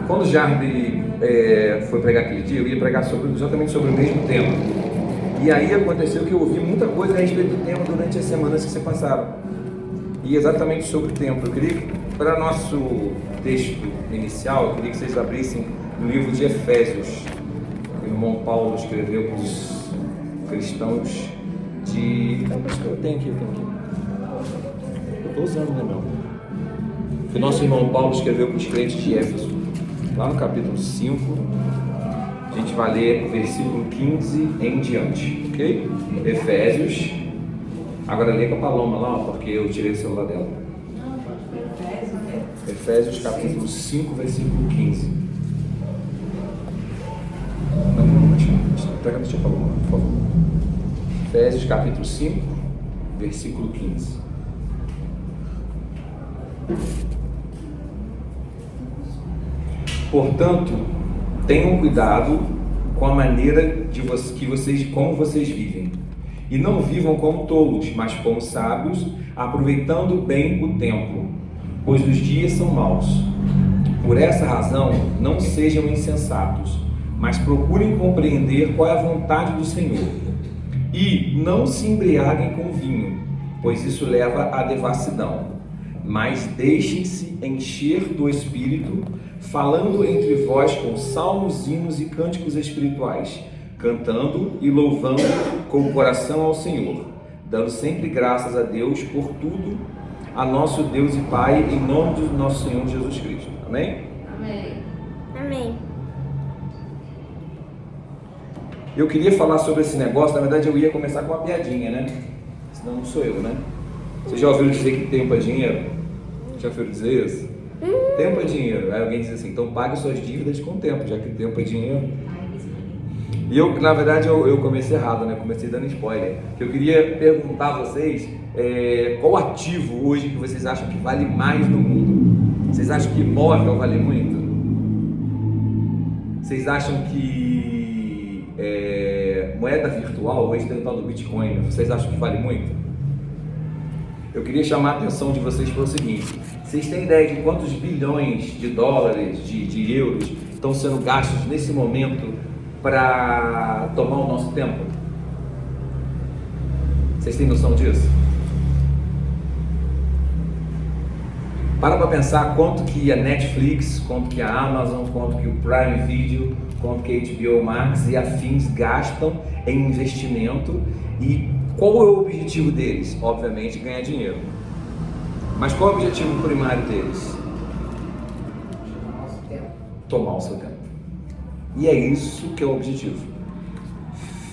Quando o Jardim foi pregar aquele dia, eu ia pregar exatamente sobre o mesmo tema. E aí aconteceu que eu ouvi muita coisa a respeito do tema durante as semanas que se passaram. E exatamente sobre o tempo. Eu queria, para nosso texto inicial, eu queria que vocês abrissem no livro de Efésios. O irmão Paulo escreveu para os cristãos de... Eu tenho aqui. Eu estou usando, né, meu? Que o nosso irmão Paulo escreveu para os crentes de Éfeso. Lá no capítulo 5, a gente vai ler versículo 15 em diante, ok? Efésios. Agora lê com a Paloma lá, porque eu tirei o celular dela. Efésios capítulo 5, versículo 15. Deixa a Paloma, por favor. Efésios capítulo 5, versículo 15. Portanto, tenham cuidado com a maneira como vocês vivem. E não vivam como tolos, mas como sábios, aproveitando bem o tempo, pois os dias são maus. Por essa razão, não sejam insensatos, mas procurem compreender qual é a vontade do Senhor. E não se embriaguem com vinho, pois isso leva à devassidão. Mas deixem-se encher do Espírito, falando entre vós com salmos, hinos e cânticos espirituais, cantando e louvando com o coração ao Senhor, dando sempre graças a Deus por tudo, a nosso Deus e Pai, em nome do nosso Senhor Jesus Cristo. Amém? Amém. Amém. Eu queria falar sobre esse negócio, na verdade eu ia começar com uma piadinha, né? Senão não sou eu, né? Você já ouviu dizer que tempo é dinheiro? Já ouviu dizer isso? Tempo é dinheiro. Aí alguém diz assim, então pague suas dívidas com tempo, já que tempo é dinheiro. E eu, na verdade, eu comecei errado, né? Comecei dando spoiler. Eu queria perguntar a vocês qual ativo hoje que vocês acham que vale mais no mundo? Vocês acham que imóvel vale muito? Vocês acham que moeda virtual, hoje tem o tal do Bitcoin, vocês acham que vale muito? Eu queria chamar a atenção de vocês para o seguinte: vocês têm ideia de quantos bilhões de dólares, de euros estão sendo gastos nesse momento para tomar o nosso tempo? Vocês têm noção disso? Para pensar quanto que a Netflix, quanto que a Amazon, quanto que o Prime Video, quanto que a HBO Max e afins gastam em investimento e qual é o objetivo deles? Obviamente ganhar dinheiro. Mas qual é o objetivo primário deles? Tomar o seu tempo. E é isso que é o objetivo.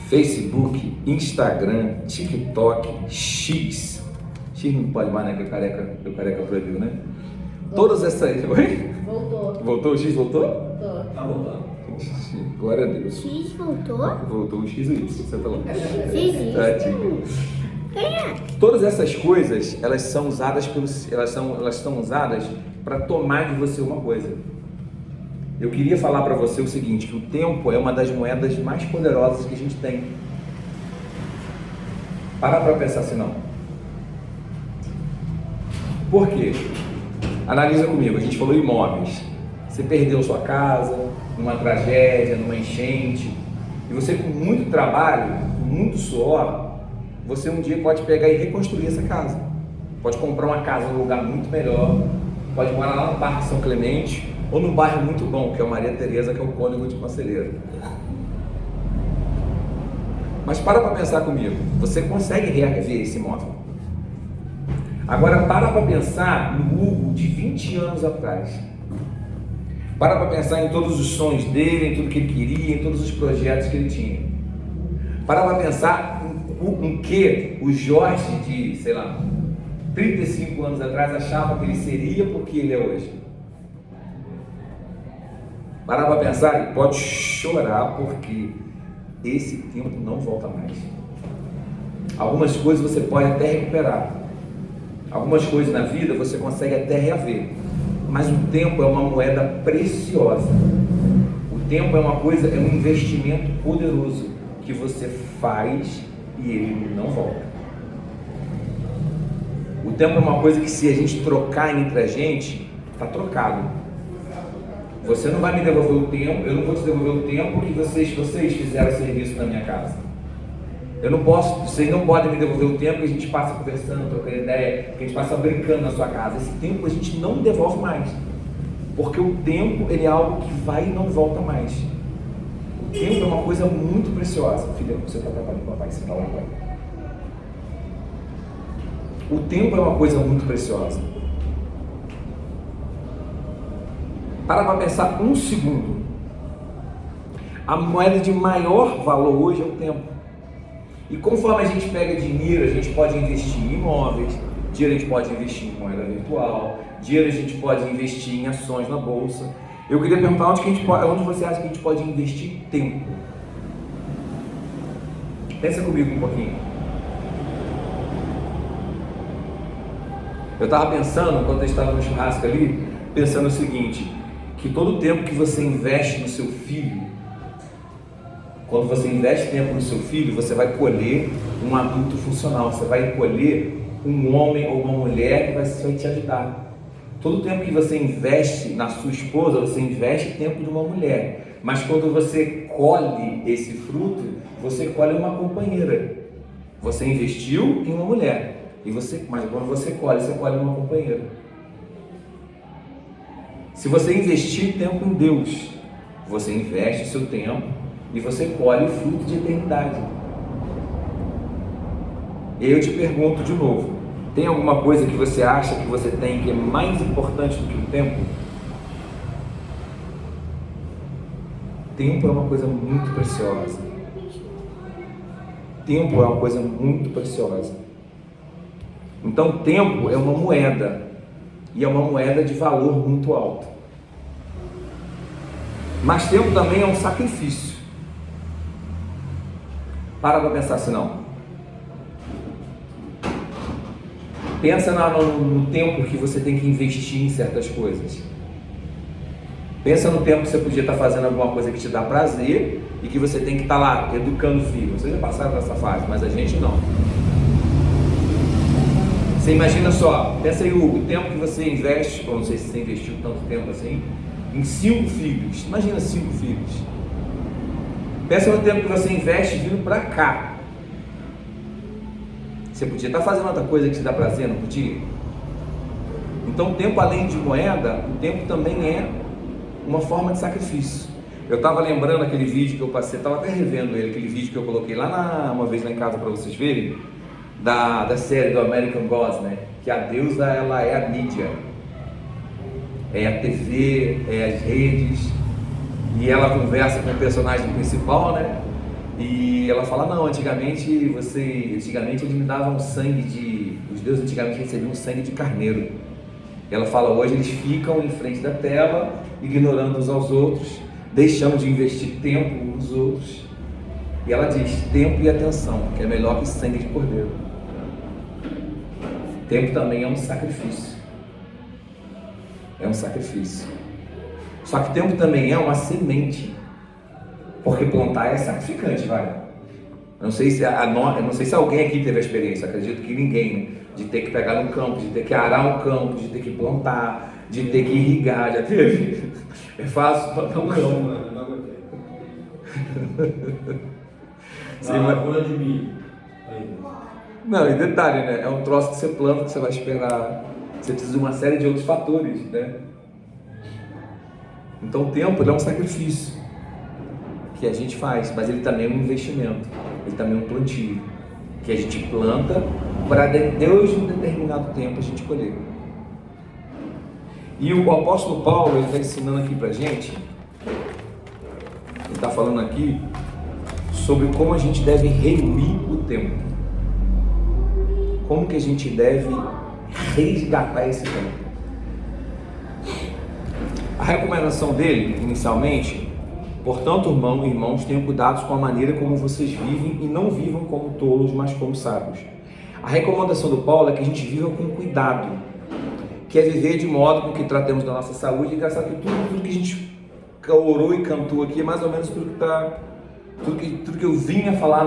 Facebook, Instagram, TikTok, X não pode mais, né? Que o careca proibiu, né? Todas essas... Oi? Voltou? O X voltou? Voltou. Tá voltando. Glória a Deus. X voltou? Voltou o X e o Y, você falou. X. Todas essas coisas, elas são usadas elas são usadas para tomar de você uma coisa. Eu queria falar para você o seguinte, que o tempo é uma das moedas mais poderosas que a gente tem. Para pensar assim, não. Por quê? Analisa comigo, a gente falou imóveis. Você perdeu sua casa numa tragédia, numa enchente, e você com muito trabalho, com muito suor, você um dia pode pegar e reconstruir essa casa. Pode comprar uma casa num lugar muito melhor, pode morar lá no Parque São Clemente, ou num bairro muito bom, que é o Maria Tereza, que é o Cônego de Conselheiro. Mas para pensar comigo, você consegue reaver esse imóvel? Agora para pensar no Hugo de 20 anos atrás. Para pensar em todos os sonhos dele, em tudo que ele queria, em todos os projetos que ele tinha. Para pensar em que o Jorge de, 35 anos atrás achava que ele seria porque ele é hoje. Para pensar e pode chorar porque esse tempo não volta mais. Algumas coisas você pode até recuperar. Algumas coisas na vida você consegue até reaver. Mas o tempo é uma moeda preciosa. O tempo é um investimento poderoso que você faz e ele não volta. O tempo é uma coisa que se a gente trocar entre a gente, está trocado. Você não vai me devolver o tempo, eu não vou te devolver o tempo que vocês fizeram serviço na minha casa. Eu não posso, vocês não podem me devolver o tempo que a gente passa conversando, trocando ideia, que a gente passa brincando na sua casa. Esse tempo a gente não devolve mais. Porque o tempo, ele é algo que vai e não volta mais. O tempo é uma coisa muito preciosa. Filha, você está atrapalhando o papai, você está lá, pai. O tempo é uma coisa muito preciosa. Para pensar um segundo. A moeda de maior valor hoje é o tempo. E conforme a gente pega dinheiro, a gente pode investir em imóveis, dinheiro a gente pode investir em moeda virtual, dinheiro a gente pode investir em ações na bolsa. Eu queria perguntar onde você acha que a gente pode investir tempo? Pensa comigo um pouquinho. Eu estava pensando, enquanto eu estava no churrasco ali, pensando o seguinte, que todo o tempo que você investe no seu filho, quando você investe tempo no seu filho, você vai colher um adulto funcional, você vai colher um homem ou uma mulher que vai te ajudar. Todo o tempo que você investe na sua esposa, você investe tempo de uma mulher. Mas quando você colhe esse fruto, você colhe uma companheira. Você investiu em uma mulher, mas quando você colhe uma companheira. Se você investir tempo em Deus, você investe o seu tempo e você colhe o fruto de eternidade. E aí eu te pergunto de novo, tem alguma coisa que você acha que você tem que é mais importante do que o tempo? Tempo é uma coisa muito preciosa. Tempo é uma coisa muito preciosa. Então tempo é uma moeda, e é uma moeda de valor muito alto. Mas tempo também é um sacrifício. Para pensar assim, não. Pensa no tempo que você tem que investir em certas coisas. Pensa no tempo que você podia estar fazendo alguma coisa que te dá prazer e que você tem que estar lá educando o filho. Vocês já passaram dessa fase, mas a gente não. Você imagina só, pensa aí o tempo que você investe, ou não sei se você investiu tanto tempo assim, em 5 filhos. Imagina 5 filhos. Pensa no tempo que você investe vindo para cá. Você podia estar fazendo outra coisa que te dá prazer, não podia? Então o tempo, além de moeda, o tempo também é uma forma de sacrifício. Eu estava lembrando aquele vídeo que eu passei, estava até revendo ele, aquele vídeo que eu coloquei uma vez lá em casa para vocês verem, da série do American Gods, né? Que a deusa, ela é a mídia, é a TV, é as redes, e ela conversa com o personagem principal, né? E ela fala, não, antigamente eles me davam sangue os deuses antigamente recebiam sangue de carneiro. Ela fala, hoje eles ficam em frente da tela, ignorando uns aos outros, deixando de investir tempo uns nos outros. E ela diz, tempo e atenção, que é melhor que sangue de cordeiro. Tempo também é um sacrifício. É um sacrifício. Só que tempo também é uma semente. Porque plantar é sacrificante, vai. Eu não sei se alguém aqui teve a experiência, acredito que ninguém, né? De ter que pegar um campo, de ter que arar um campo, de ter que plantar, de ter que irrigar, já teve? É fácil plantar um campo. Não aguentei. Lavoura de milho. Não, e detalhe, né? É um troço que você planta, que você vai esperar. Você precisa de uma série de outros fatores, né? Então o tempo é um sacrifício que a gente faz, mas ele também é um investimento, ele também é um plantio, que a gente planta para Deus em um determinado tempo a gente colher. E o apóstolo Paulo, ele está ensinando aqui para a gente, ele está falando aqui sobre como a gente deve remir o tempo, como que a gente deve resgatar esse tempo. A recomendação dele, inicialmente, portanto, irmãos, tenham cuidado com a maneira como vocês vivem e não vivam como tolos, mas como sábios. A recomendação do Paulo é que a gente viva com cuidado, que é viver de modo com que tratemos da nossa saúde. E engraçado que tudo que a gente orou e cantou aqui é mais ou menos tudo que eu vinha falar,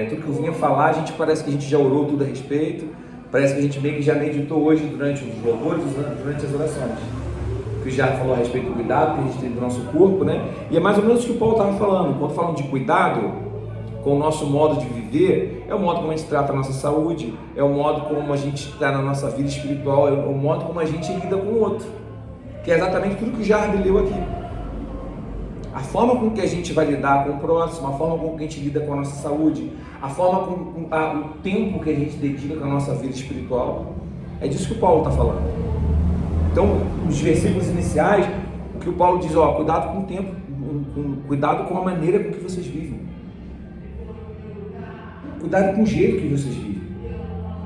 tudo que eu vinha falar, a gente parece que a gente já orou tudo a respeito, parece que a gente meio que já meditou hoje durante os louvores, durante as orações. que já falou a respeito do cuidado que a gente tem do nosso corpo, né? E é mais ou menos o que o Paulo estava falando. Quando falando de cuidado com o nosso modo de viver, é o modo como a gente trata a nossa saúde, é o modo como a gente está na nossa vida espiritual, é o modo como a gente lida com o outro, que é exatamente tudo que o Jardim leu aqui. A forma com que a gente vai lidar com o próximo, a forma com que a gente lida com a nossa saúde, a forma o tempo que a gente dedica com a nossa vida espiritual, é disso que o Paulo está falando. Então, os versículos iniciais, o que o Paulo diz, cuidado com o tempo, cuidado com a maneira com que vocês vivem. Cuidado com o jeito que vocês vivem.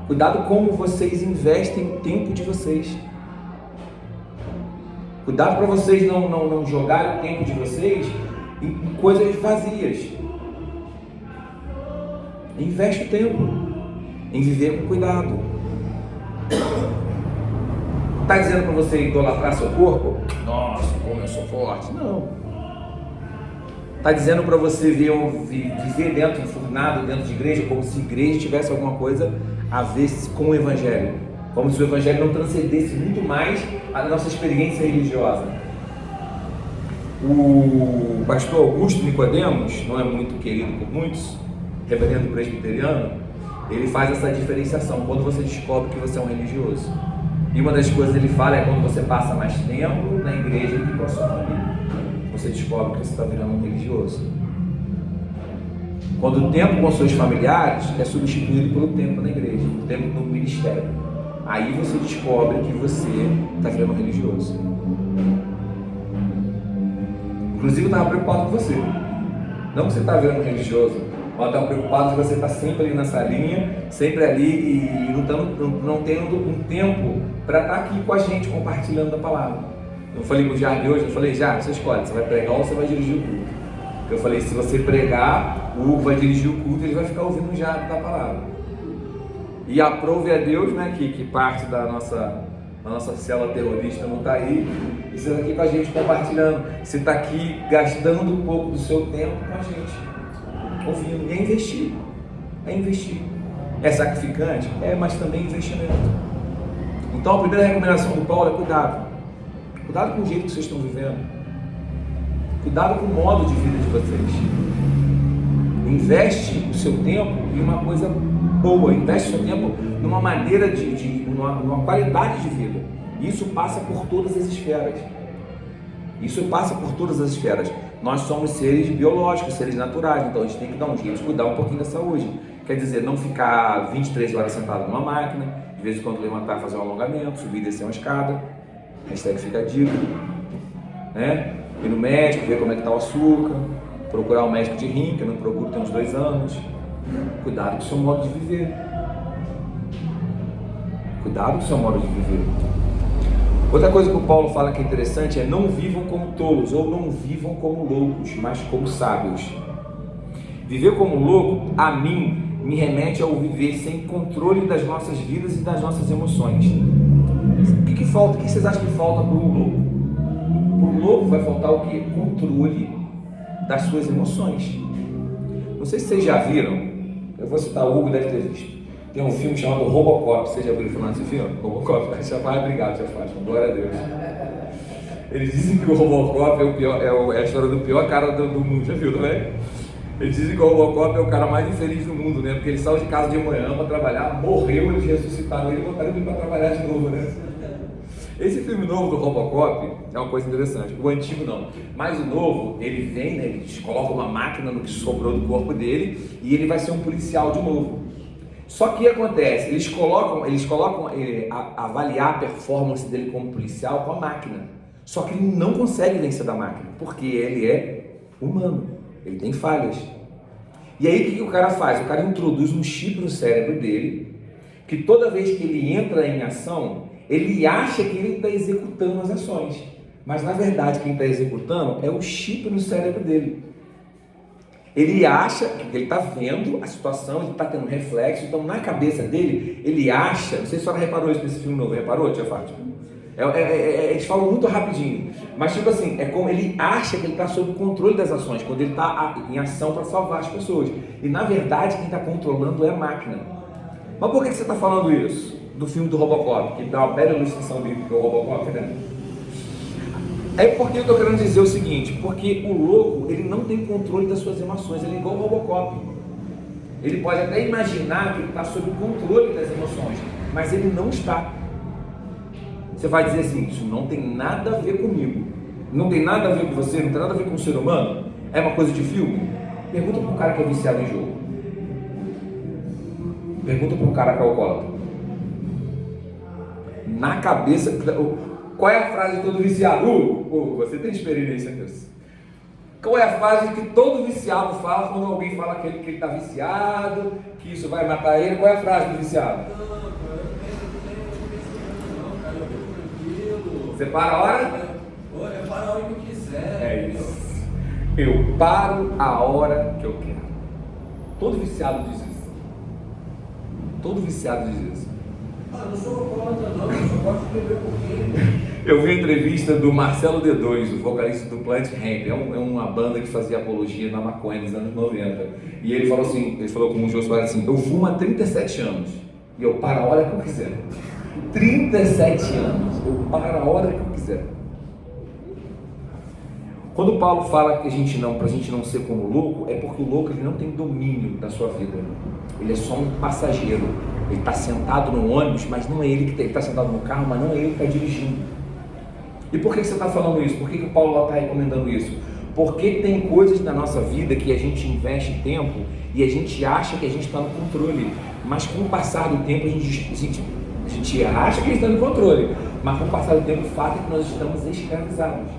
Cuidado como vocês investem o tempo de vocês. Cuidado para vocês não jogarem o tempo de vocês em coisas vazias. Investe o tempo em viver com cuidado. Está dizendo para você idolatrar seu corpo? Nossa, como eu sou forte. Não. Está dizendo para você viver dentro, enfurnado dentro de igreja, como se igreja tivesse alguma coisa a ver com o Evangelho. Como se o Evangelho não transcendesse muito mais a nossa experiência religiosa. O pastor Augusto Nicodemos, não é muito querido por muitos, reverendo presbiteriano, ele faz essa diferenciação quando você descobre que você é um religioso. E uma das coisas que ele fala é quando você passa mais tempo na igreja do que com a sua família. Você descobre que você está virando um religioso. Quando o tempo com seus familiares é substituído pelo tempo na igreja, o tempo no ministério. Aí você descobre que você está virando um religioso. Inclusive eu estava preocupado com você. Não que você está virando um religioso, mas eu estava preocupado que você está sempre ali na salinha, sempre ali e não tendo um tempo para estar aqui com a gente, compartilhando a palavra. Eu falei com o Jardim hoje, eu falei, você escolhe, você vai pregar ou você vai dirigir o culto. Eu falei, se você pregar, vai dirigir o culto, ele vai ficar ouvindo o Jardim da palavra. E aprove a Deus, né, que parte da nossa célula terrorista não está aí, e você está aqui com a gente compartilhando, você está aqui gastando um pouco do seu tempo com a gente, ouvindo, e é investir. É sacrificante? É, mas também é investimento. Então a primeira recomendação do Paulo é cuidado. Cuidado com o jeito que vocês estão vivendo. Cuidado com o modo de vida de vocês. Investe o seu tempo em uma coisa boa. Investe o seu tempo numa maneira numa qualidade de vida. Isso passa por todas as esferas. Nós somos seres biológicos, seres naturais. Então a gente tem que dar um jeito de cuidar um pouquinho da saúde. Quer dizer, não ficar 23 horas sentado numa máquina. De vez em quando levantar, fazer um alongamento, subir e descer uma escada. Hashtag fica a dica, né? Ir no médico, ver como é que está o açúcar, procurar um médico de rim, que eu não procuro tem uns 2 anos. Cuidado com o seu modo de viver. Outra coisa que o Paulo fala que é interessante é: não vivam como tolos, ou não vivam como loucos, mas como sábios. Viver como louco, a mim, me remete ao viver sem controle das nossas vidas e das nossas emoções. O que falta? O que vocês acham que falta para um louco? Para um louco vai faltar o quê? Controle das suas emoções. Não sei se vocês já viram, eu vou citar, o Hugo deve ter visto. Tem um filme chamado Robocop. Vocês já viram falar desse filme? Robocop. Obrigado, Tia Fátima. Glória a Deus. Eles dizem que o Robocop é o pior, é a história do pior cara do mundo. Já viu, também? Eles dizem que o Robocop é o cara mais infeliz do mundo, né? Porque ele saiu de casa de manhã para trabalhar, morreu, eles ressuscitaram ele e botaram ele para trabalhar de novo, né? Esse filme novo do Robocop é uma coisa interessante. O antigo não, mas o novo, ele vem, né? Eles colocam uma máquina no que sobrou do corpo dele e ele vai ser um policial de novo. Só que o que acontece? Eles colocam avaliar a performance dele como policial com a máquina. Só que ele não consegue vencer da máquina, porque ele é humano, ele tem falhas. E aí o que o cara faz? O cara introduz um chip no cérebro dele, que toda vez que ele entra em ação, ele acha que ele está executando as ações. Mas na verdade quem está executando é o chip no cérebro dele. Ele acha que ele está vendo a situação, ele está tendo reflexo, então na cabeça dele, ele acha, não sei se a senhora reparou isso nesse filme novo, reparou, tia Fátima? Eles falam muito rapidinho, mas tipo assim, é como ele acha que ele está sob o controle das ações, quando ele está em ação para salvar as pessoas. E na verdade quem está controlando é a máquina. Mas por que você está falando isso? Do filme do Robocop, que dá uma bela ilustração bíblica do Robocop, né? É porque eu estou querendo dizer o seguinte, porque o louco, ele não tem controle das suas emoções, ele é igual o Robocop. Ele pode até imaginar que ele está sob o controle das emoções, mas ele não está. Você vai dizer assim, isso não tem nada a ver comigo, não tem nada a ver com você, não tem nada a ver com o ser humano, é uma coisa de filme? Pergunta para um cara que é viciado em jogo. Pergunta para um cara que é alcoólatra. Na cabeça, qual é a frase de todo viciado? Você tem experiência nisso. Qual é a frase que todo viciado fala quando alguém fala que ele está viciado, que isso vai matar ele? Qual é a frase do viciado? Você para a hora? Eu paro a hora que eu quiser. É isso. Eu paro a hora que eu quero. Todo viciado diz isso. Todo viciado diz isso. Não sou contra, não. Eu só gosto de beber pouquinho. Eu vi a entrevista do Marcelo D2, o vocalista do Plant Ramp. É uma banda que fazia apologia na maconha nos anos 90. E ele falou assim, ele falou com o Jô Soares assim, eu fumo há 37 anos e eu paro a hora que eu quiser. 37 anos, eu paro a hora que eu quiser. Quando Paulo fala que pra gente não ser como o louco, é porque o louco ele não tem domínio da sua vida. Ele é só um passageiro. Ele está sentado no ônibus, mas não é ele que está sentado no carro, mas não é ele que está dirigindo. E por que você está falando isso? Por que o Paulo está recomendando isso? Porque tem coisas na nossa vida que a gente investe tempo e a gente acha que a gente está no controle, mas com o passar do tempo a gente acha que a gente está no controle, mas com o passar do tempo o fato é que nós estamos escravizados.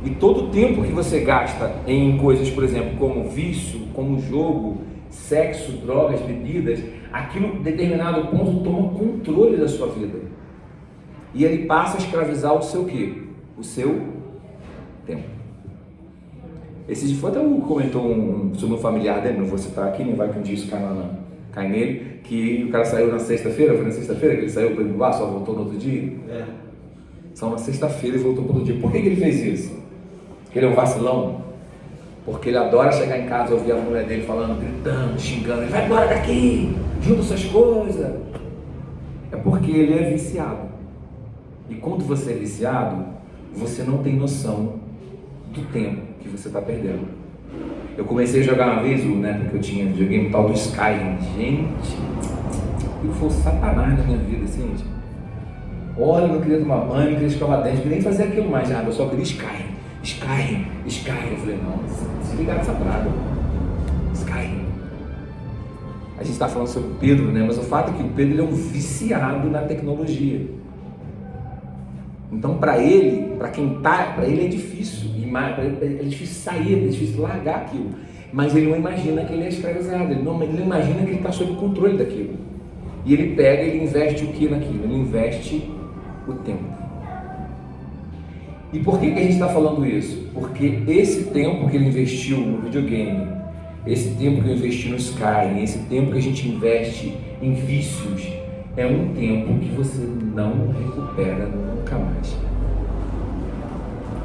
E todo o tempo que você gasta em coisas, por exemplo, como vício, como jogo, sexo, drogas, bebidas, aquilo em determinado ponto toma controle da sua vida. E ele passa a escravizar o seu quê? O seu tempo. Esse dia foi até um comentou sobre um familiar dele, não vou citar aqui, nem vai que um dia isso cai nele, que o cara saiu na sexta-feira, foi na sexta-feira que ele saiu para ir no bar, só voltou no outro dia? Só na sexta-feira e voltou para o outro dia. Por que ele fez isso? Porque ele é um vacilão? Porque ele adora chegar em casa e ouvir a mulher dele falando, gritando, xingando, ele vai embora daqui, junta suas coisas. É porque ele é viciado. E quando você é viciado, você não tem noção do tempo que você está perdendo. Eu comecei a jogar uma vez, porque eu tinha videogame tal do Skyrim. Gente, eu foi satanás na minha vida, assim, gente. Olha, eu não queria tomar banho, não queria escovar dente, não queria nem fazer aquilo mais, eu só queria Skyrim. Eu falei, não, se ligar dessa praga. Skyrim. A gente está falando sobre o Pedro, mas o fato é que o Pedro ele é um viciado na tecnologia. Então, para ele é difícil, é difícil sair, é difícil largar aquilo. Mas ele não imagina que ele é escravizado, ele não imagina que ele está sob o controle daquilo. E ele pega, ele investe o que naquilo? Ele investe o tempo. E por que a gente está falando isso? Porque esse tempo que ele investiu no videogame, esse tempo que ele investiu no Skyrim, esse tempo que a gente investe em vícios, é um tempo que você não recupera nunca mais.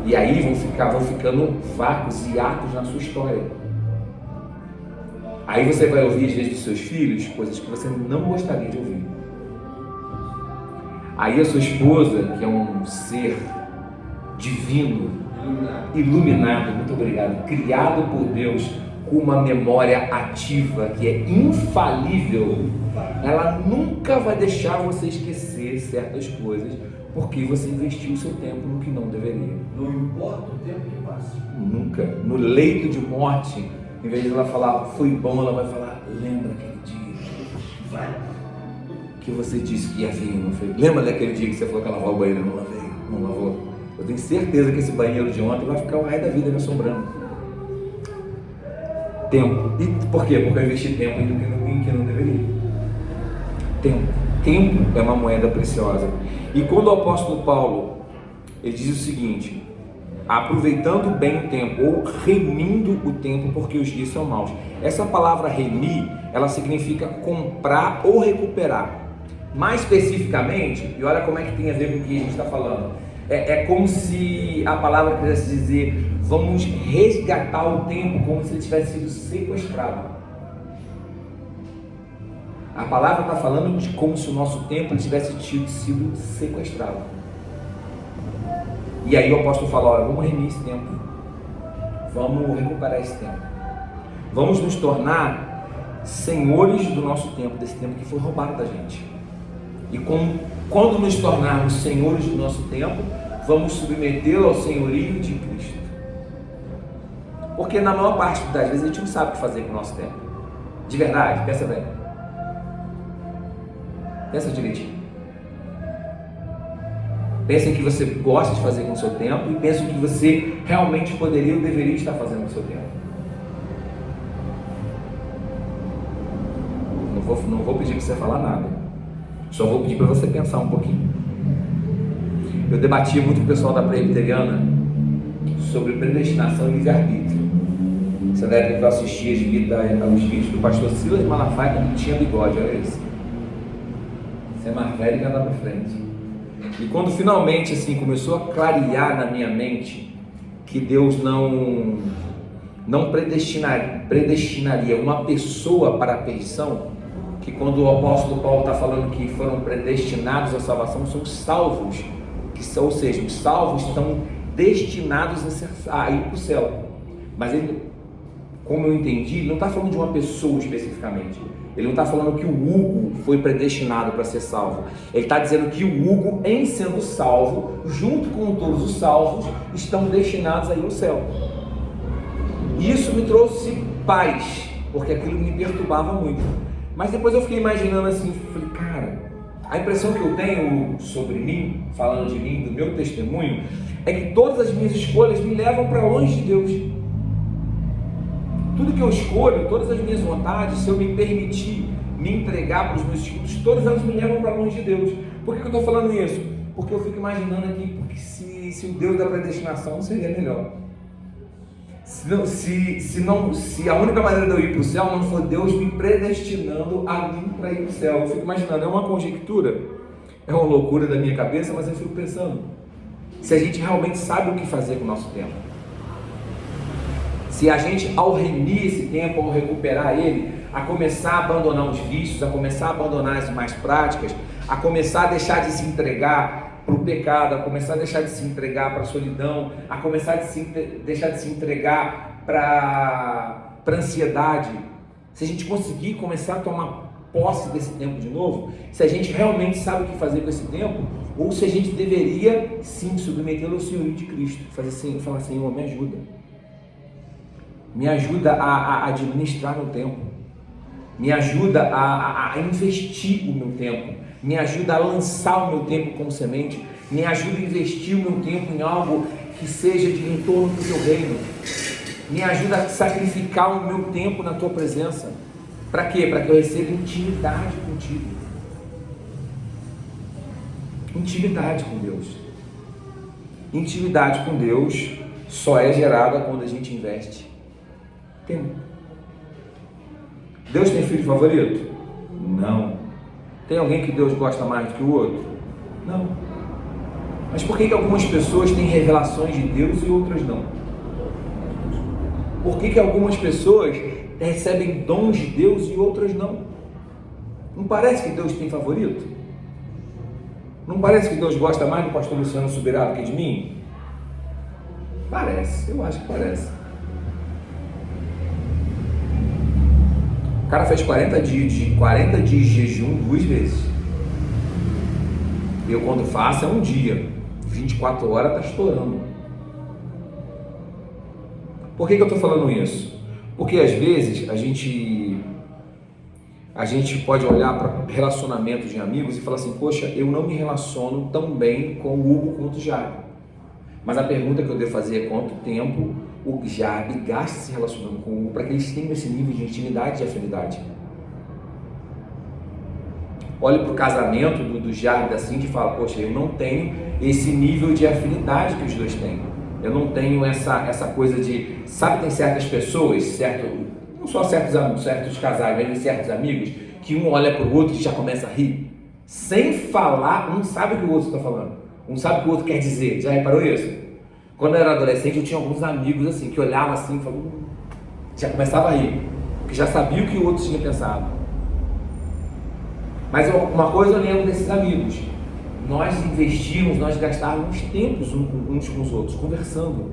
E aí vão ficando vácuos e atos na sua história. Aí você vai ouvir às vezes dos seus filhos coisas que você não gostaria de ouvir. Aí a sua esposa, que é um ser divino, iluminado, muito obrigado, criado por Deus, com uma memória ativa que é infalível, ela nunca vai deixar você esquecer certas coisas, porque você investiu o seu tempo no que não deveria. Não importa o tempo que passa. Nunca. No leito de morte, em vez de ela falar, foi bom, ela vai falar, lembra aquele dia que você disse que ia vir, não foi? Lembra daquele dia que você falou que ia lavar o banheiro, não lavei, não lavou? Eu tenho certeza que esse banheiro de ontem vai ficar o resto da vida me assombrando. Tempo. E por quê? Porque eu investi tempo em que não deveria. Tempo. Tempo é uma moeda preciosa. E quando o apóstolo Paulo, ele diz o seguinte, aproveitando bem o tempo, ou remindo o tempo, porque os dias são maus. Essa palavra remir, ela significa comprar ou recuperar. Mais especificamente, e olha como é que tem a ver com o que a gente está falando, é como se a palavra quisesse dizer, vamos resgatar o tempo como se ele tivesse sido sequestrado. A palavra está falando de como se o nosso tempo tivesse sido sequestrado. E aí o apóstolo fala, olha, vamos remir esse tempo, vamos recuperar esse tempo, vamos nos tornar senhores do nosso tempo, desse tempo que foi roubado da gente. E quando nos tornarmos senhores do nosso tempo, vamos submetê-lo ao senhorio de Cristo. Porque na maior parte das vezes a gente não sabe o que fazer com o nosso tempo. De verdade, pensa bem. Pensa direitinho. Pensa em que você gosta de fazer com o seu tempo e pensa em que você realmente poderia ou deveria estar fazendo com o seu tempo. Não vou pedir para você falar nada. Só vou pedir para você pensar um pouquinho. Eu debatia muito com o pessoal da Presbiteriana sobre predestinação e livre-arbítrio. Você deve ter assistido aos vídeos do pastor Silas Malafaia quando tinha bigode, olha isso. Você é mais velho que andar para frente. E quando finalmente assim começou a clarear na minha mente que Deus não predestinaria uma pessoa para a perdição, que quando o apóstolo Paulo está falando que foram predestinados à salvação, são salvos, ou seja, os salvos estão destinados a ir para o céu. Mas ele, como eu entendi, ele não está falando de uma pessoa especificamente. Ele não está falando que o Hugo foi predestinado para ser salvo. Ele está dizendo que o Hugo, em sendo salvo, junto com todos os salvos, estão destinados a ir ao céu. E isso me trouxe paz, porque aquilo me perturbava muito. Mas depois eu fiquei imaginando assim, falei, cara, a impressão que eu tenho sobre mim, falando de mim, do meu testemunho, é que todas as minhas escolhas me levam para longe de Deus. Tudo que eu escolho, todas as minhas vontades, se eu me permitir me entregar para os meus escolhos, todas elas me levam para longe de Deus. Por que eu estou falando isso? Porque eu fico imaginando aqui, porque se o Deus da predestinação não seria melhor. Se a única maneira de eu ir para o céu não for Deus me predestinando a mim para ir para o céu. Eu fico imaginando, é uma conjectura, é uma loucura da minha cabeça, mas eu fico pensando, se a gente realmente sabe o que fazer com o nosso tempo. Se a gente, ao remir esse tempo, ao recuperar ele, a começar a abandonar os vícios, a começar a abandonar as más práticas, a começar a deixar de se entregar para o pecado, a começar a deixar de se entregar para a solidão, a começar a deixar de se entregar para a ansiedade, se a gente conseguir começar a tomar posse desse tempo de novo, se a gente realmente sabe o que fazer com esse tempo, ou se a gente deveria sim submetê-lo ao senhorio de Cristo, fazer assim, falar assim, Senhor, me ajuda a administrar meu tempo, me ajuda a investir o meu tempo, me ajuda a lançar o meu tempo como semente, me ajuda a investir o meu tempo em algo que seja de entorno do teu reino, me ajuda a sacrificar o meu tempo na tua presença. Para quê? Para que eu receba intimidade contigo, intimidade com Deus. Intimidade com Deus só é gerada quando a gente investe tempo. Deus tem filho favorito? Não. Tem alguém que Deus gosta mais do que o outro? Não. Mas por que algumas pessoas têm revelações de Deus e outras não? Por que algumas pessoas recebem dons de Deus e outras não? Não parece que Deus tem favorito? Não parece que Deus gosta mais do pastor Luciano Subirá do que de mim? Parece, eu acho que parece. O cara fez 40 dias de jejum 2 vezes. Eu quando faço é um dia, 24 horas está estourando. Por que eu estou falando isso? Porque às vezes a gente pode olhar para relacionamentos de amigos e falar assim, poxa, eu não me relaciono tão bem com o Hugo quanto o Jabe. Mas a pergunta que eu devo fazer é quanto tempo o Jabe gasta se relacionando com o Hugo para que eles tenham esse nível de intimidade e afinidade. Olhe para o casamento do Jabe da Cindy e fala, poxa, eu não tenho esse nível de afinidade que os dois têm. Eu não tenho essa coisa de, sabe, tem certas pessoas, não só certos casais, mas certos amigos, que um olha para o outro e já começa a rir, sem falar, um sabe o que o outro está falando, um sabe o que o outro quer dizer. Já reparou isso? Quando eu era adolescente, eu tinha alguns amigos assim, que olhavam assim e falavam, já começava a rir, porque já sabia o que o outro tinha pensado. Mas uma coisa eu lembro desses amigos, nós investimos, nós gastávamos tempos uns com os outros, conversando.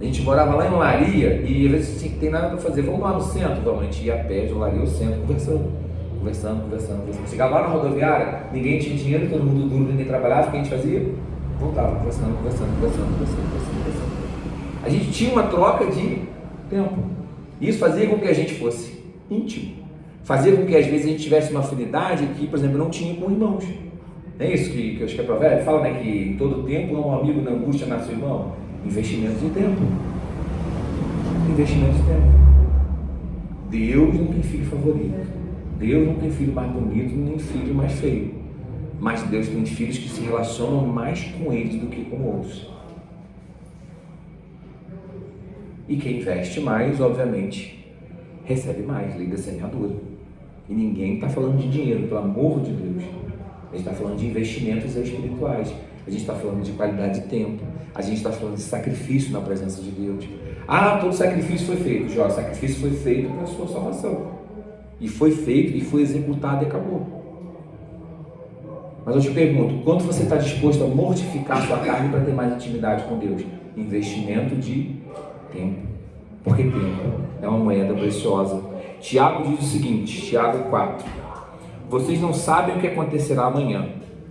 A gente morava lá em Olaria e às vezes tinha que ter nada para fazer. Vamos lá no centro, vamos. A gente ia a pé de Olaria ao centro, conversando. Chegava lá na rodoviária, ninguém tinha dinheiro, todo mundo duro, ninguém trabalhava, o que a gente fazia? Voltava, conversando. A gente tinha uma troca de tempo. Isso fazia com que a gente fosse íntimo. Fazia com que às vezes a gente tivesse uma afinidade que, por exemplo, não tinha com irmãos. Não é isso que eu acho que é provérbio? Fala, né, que em todo tempo um amigo na angústia nasce o irmão. Investimento de tempo. Deus não tem filho favorito. Deus não tem filho mais bonito, nem filho mais feio. Mas Deus tem filhos que se relacionam mais com eles do que com outros. E quem investe mais, obviamente, recebe mais, lei da semeadura. E ninguém está falando de dinheiro, pelo amor de Deus. A gente está falando de investimentos espirituais. A gente está falando de qualidade de tempo. A gente está falando de sacrifício na presença de Deus. Ah, todo sacrifício foi feito. Jó, o sacrifício foi feito para a sua salvação. E foi feito, e foi executado e acabou. Mas eu te pergunto, quanto você está disposto a mortificar a sua carne para ter mais intimidade com Deus? Investimento de tempo. Porque tempo é uma moeda preciosa. Tiago diz o seguinte, Tiago 4. Vocês não sabem o que acontecerá amanhã.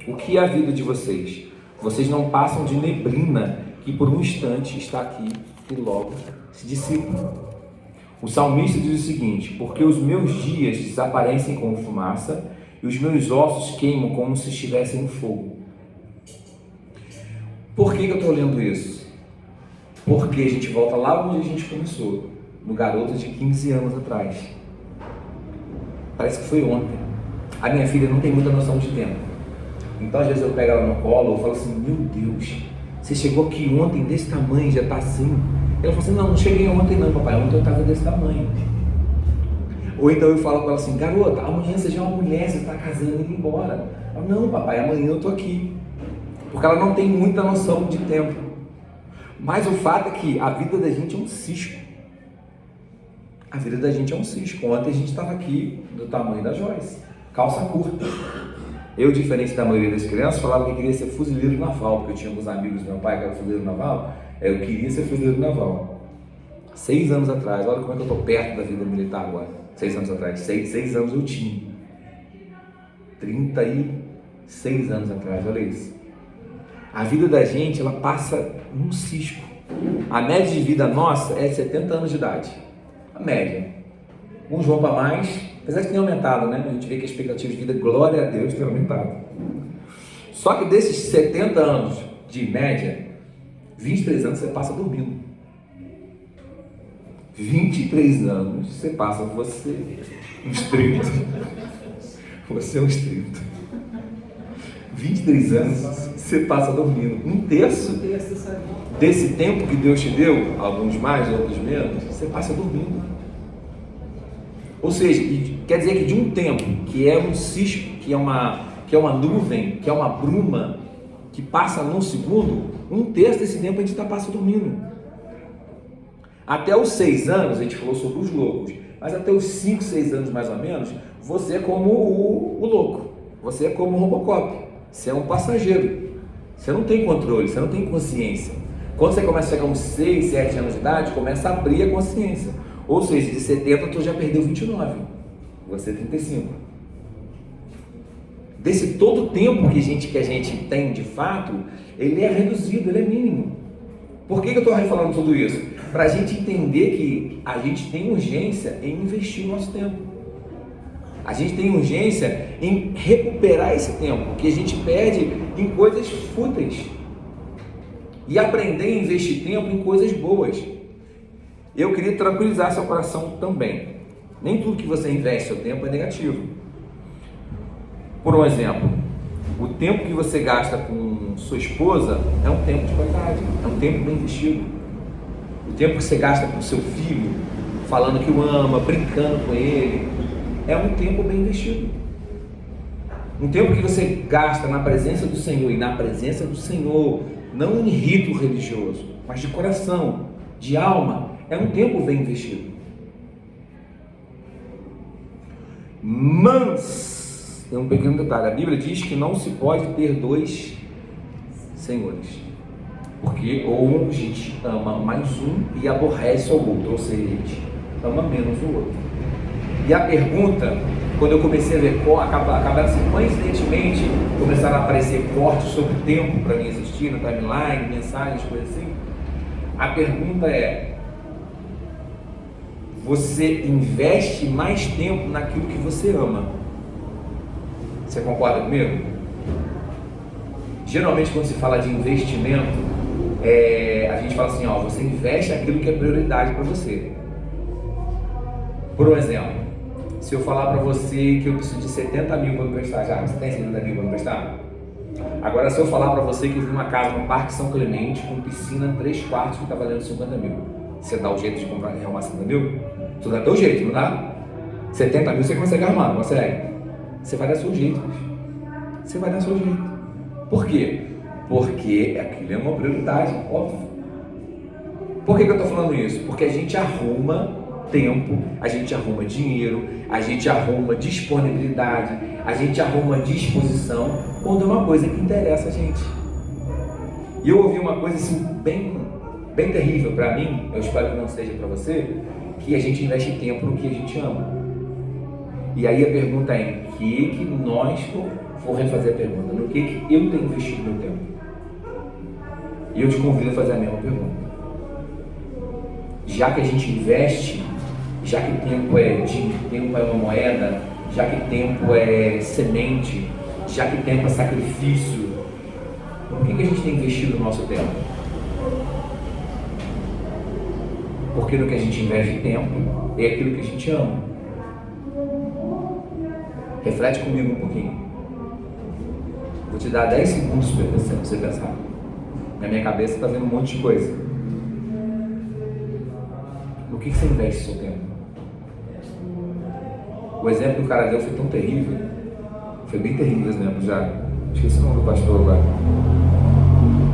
O que é a vida de vocês? Vocês não passam de neblina que por um instante está aqui e logo se dissipa. O salmista diz o seguinte: porque os meus dias desaparecem como fumaça e os meus ossos queimam como se estivessem no fogo. Por que eu estou lendo isso? Porque a gente volta lá onde a gente começou, no garoto de 15 anos atrás. Parece que foi ontem. A minha filha não tem muita noção de tempo. Então às vezes eu pego ela no colo e falo assim: meu Deus, você chegou aqui ontem desse tamanho, já está assim. Ela fala assim: não cheguei ontem não, papai, ontem eu estava desse tamanho. Ou então eu falo com ela assim: garota, amanhã você já é uma mulher, você está casando e indo embora. Ela: não, papai, amanhã eu estou aqui. Porque ela não tem muita noção de tempo. Mas o fato é que a vida da gente é um cisco. A vida da gente é um cisco. Ontem a gente estava aqui do tamanho da Joyce, calça curta. Eu, diferente da maioria das crianças, falava que queria ser fuzileiro naval, porque eu tinha alguns amigos do meu pai que eram fuzileiro naval. Eu queria ser fuzileiro naval. 6 anos atrás, olha como é que eu estou perto da vida militar agora. 6 anos atrás, 6 anos eu tinha. 36 anos atrás, olha isso. A vida da gente, ela passa num cisco. A média de vida nossa é 70 anos de idade. A média. Uns vão para mais, apesar de que tem aumentado, né? A gente vê que a expectativa de vida, glória a Deus, tem aumentado. Só que desses 70 anos de média, 23 anos você passa dormindo. 23 anos você passa uns 30. Você é uns 30. 23 anos você passa dormindo. Um terço desse tempo que Deus te deu, alguns mais, outros menos, você passa dormindo. Ou seja, quer dizer que de um tempo que é um cisco, que é uma nuvem, que é uma bruma, que passa num segundo, um terço desse tempo a gente passa dormindo. Até os 6 anos, a gente falou sobre os loucos, mas até os 5, 6 anos mais ou menos, você é como o louco, você é como o Robocop, você é um passageiro, você não tem controle, você não tem consciência. Quando você começa a chegar uns 6, 7 anos de idade, começa a abrir a consciência. Ou seja, de 70 tu já perdeu 29, você 35. Desse todo o tempo que a gente tem de fato, ele é reduzido, ele é mínimo. Por que eu estou falando tudo isso? Para a gente entender que a gente tem urgência em investir o nosso tempo. A gente tem urgência em recuperar esse tempo que a gente perde em coisas fúteis. E aprender a investir tempo em coisas boas. Eu queria tranquilizar seu coração também. Nem tudo que você investe seu tempo é negativo. Por um exemplo, o tempo que você gasta com sua esposa é um tempo de qualidade, é um tempo bem investido. O tempo que você gasta com seu filho, falando que o ama, brincando com ele, é um tempo bem investido. Um tempo que você gasta na presença do Senhor, e na presença do Senhor, não em rito religioso, mas de coração, de alma, é um tempo bem investido. Mas Tem um pequeno detalhe. A Bíblia diz que não se pode ter dois senhores. Porque ou a gente ama mais um e aborrece o outro, ou seja, a gente ama menos o outro. E a pergunta, quando eu comecei a ver, acabaram assim, coincidentemente, começaram a aparecer cortes sobre o tempo para mim assistir na timeline, mensagens, coisas assim. A pergunta é: você investe mais tempo naquilo que você ama? Você concorda comigo? Geralmente quando se fala de investimento, a gente fala assim, você investe aquilo que é prioridade para você. Por um exemplo, se eu falar para você que eu preciso de 70 mil para emprestar, já, você tem 70 mil para emprestar? Agora, se eu falar para você que eu vi uma casa no Parque São Clemente com piscina 3 quartos que está valendo 50 mil, você dá o jeito de comprar e arrumar 50 mil? Você dá teu jeito, não dá? 70 mil você consegue arrumar, não consegue? Você vai dar seu jeito, você vai dar seu jeito. Por quê? Porque aquilo é uma prioridade, óbvio. Por que eu estou falando isso? Porque a gente arruma tempo, a gente arruma dinheiro, a gente arruma disponibilidade, a gente arruma disposição quando é uma coisa que interessa a gente. E eu ouvi uma coisa assim bem terrível para mim, eu espero que não seja para você, que a gente investe tempo no que a gente ama. E aí a pergunta é: em que nós, vou refazer a pergunta, no que eu tenho investido meu tempo? E eu te convido a fazer a mesma pergunta. Já que a gente investe, já que tempo é uma moeda, já que tempo é semente, já que tempo é sacrifício, o que a gente tem investido no nosso tempo? Porque no que a gente investe tempo é aquilo que a gente ama. Reflete comigo um pouquinho. Vou te dar 10 segundos para você pensar. Na minha cabeça está vendo um monte de coisa. No que você investe o seu tempo? O exemplo que o cara deu foi tão terrível. Foi bem terrível o exemplo já. Esqueci o nome do pastor agora.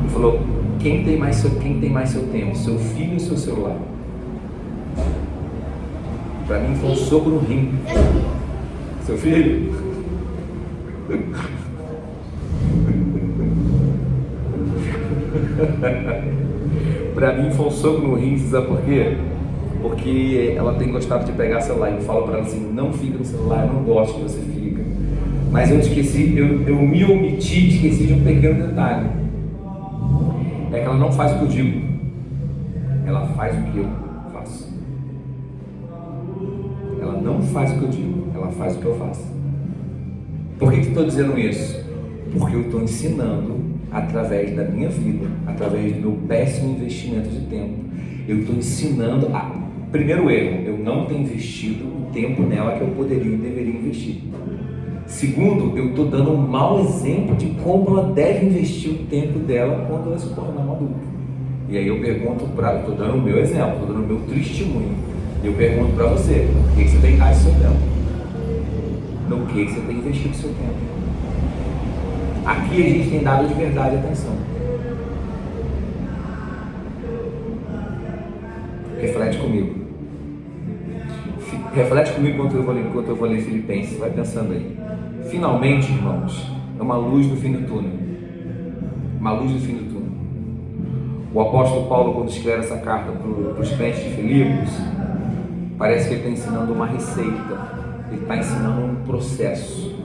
Ele falou: quem tem mais seu tempo? Seu filho ou seu celular? Para mim foi um soco no rim. Seu filho? Para mim foi um soco no rim, sabe por quê? Porque ela tem gostado de pegar celular. Eu falo para ela assim: não fica no celular, eu não gosto que você fica. Mas eu esqueci, eu me omiti, esqueci de um pequeno detalhe. É que ela não faz o que eu digo, ela faz o que eu faço. Ela não faz o que eu digo, ela faz o que eu faço. Por que eu estou dizendo isso? Porque eu estou ensinando através da minha vida, através do meu péssimo investimento de tempo. Eu estou ensinando primeiro erro, eu não tenho investido o tempo nela que eu poderia e deveria investir. Segundo, eu estou dando um mau exemplo de como ela deve investir o tempo dela quando ela se tornar uma adulta. E aí eu pergunto eu estou dando o meu exemplo, estou dando o meu testemunho. Eu pergunto para você: o que você tem gasto o seu tempo? No que você tem investido o seu tempo? Aqui a gente tem dado de verdade atenção. Reflete comigo. Reflete comigo enquanto eu vou ler Filipenses. Vai pensando aí. Finalmente, irmãos, é uma luz no fim do túnel. Uma luz no fim do túnel. O apóstolo Paulo, quando escreve essa carta para os crentes de Filipos, parece que ele está ensinando uma receita. Ele está ensinando um processo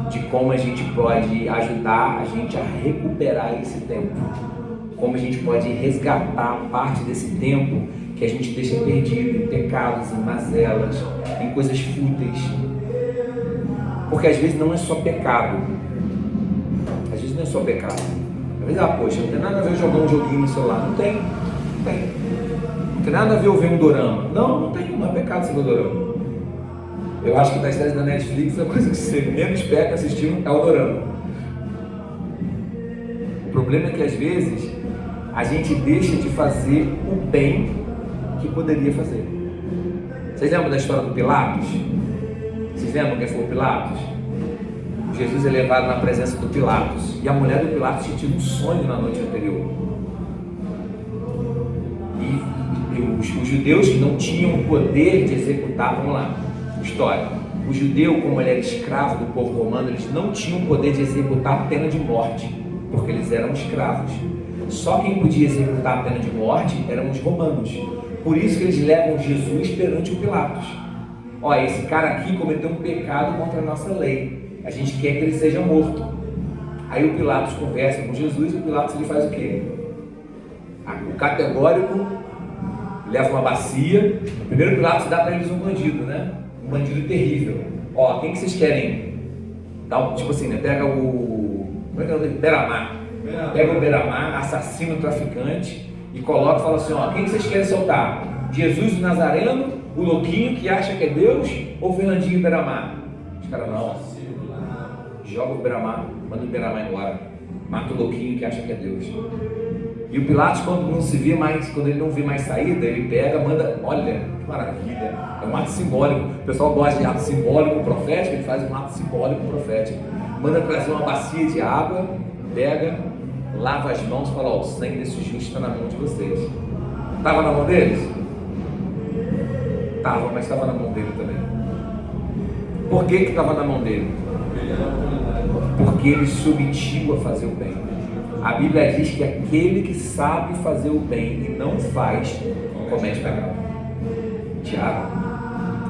de como a gente pode ajudar a gente a recuperar esse tempo. Como a gente pode resgatar parte desse tempo que a gente deixa perdido em pecados, em mazelas, em coisas fúteis. Porque às vezes não é só pecado. Às vezes não é só pecado. Às vezes, poxa, não tem nada a ver eu jogar um joguinho no celular. Não tem. Não tem nada a ver eu ver um dorama. Não tem. Não é pecado você ver um dorama. Eu acho que das séries da Netflix a coisa que você menos peca assistindo é o dorama. O problema é que às vezes a gente deixa de fazer o bem que poderia fazer. Vocês lembram da história do Pilatos? Vocês lembram quem foi o Pilatos? Jesus é levado na presença do Pilatos. E a mulher do Pilatos tinha tido um sonho na noite anterior. E os judeus que não tinham o poder de executar, vamos lá, história. O judeu, como ele era escravo do povo romano, eles não tinham o poder de executar a pena de morte, porque eles eram escravos. Só quem podia executar a pena de morte eram os romanos. Por isso que eles levam Jesus perante o Pilatos. Ó, esse cara aqui cometeu um pecado contra a nossa lei. A gente quer que ele seja morto. Aí o Pilatos conversa com Jesus e o Pilatos ele faz o quê? O categórico leva uma bacia. Primeiro o Pilatos dá para eles um bandido, né? Um bandido terrível. Ó, quem que vocês querem? Dá, tipo assim, né? Pega o... Como é que é o nome? Beramar. Pega o Beramar, assassina o traficante e coloca e fala assim, ó, quem que vocês querem soltar? Jesus o Nazareno, o louquinho que acha que é Deus ou Fernandinho Beramar? Os caras não. Joga o Beramar, manda o Beramar embora. Mata o louquinho que acha que é Deus. E o Pilatos, quando não se vê mais, quando ele não vê mais saída, ele pega, manda, olha, que maravilha, é um ato simbólico. O pessoal gosta de ato simbólico profético, ele faz um ato simbólico profético. Manda trazer uma bacia de água, pega, lava as mãos e fala, ó, o sangue desse justo está na mão de vocês. Estava na mão deles? Estava, mas estava na mão dele também. Por que estava na mão dele? Porque ele se omitiu a fazer o bem. A Bíblia diz que aquele que sabe fazer o bem e não faz, comete pecado. Tiago,